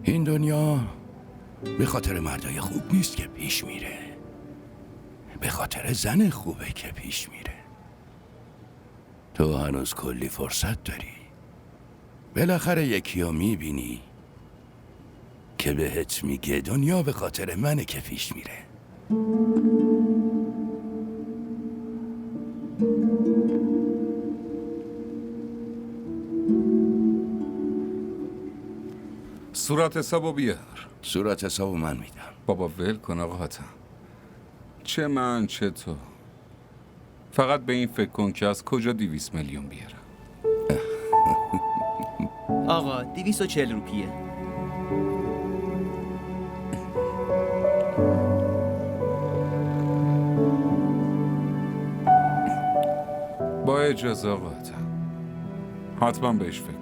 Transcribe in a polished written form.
این دنیا به خاطر مردای خوب نیست که پیش میره، به خاطر زن خوبه که پیش میره. تو هنوز کلی فرصت داری، بالاخره یکی رو میبینی که بهت میگه دنیا به خاطر منه که پیش میره. صورت حسابو بیار. صورت حسابو من میدم. بابا ول کن آقا حاتم. چه من چه تو، فقط به این فکر کن که از کجا 200 میلیون بیارم. آقا 240 روپیه. با اجازه آقا حاتم، حتما بهش فکر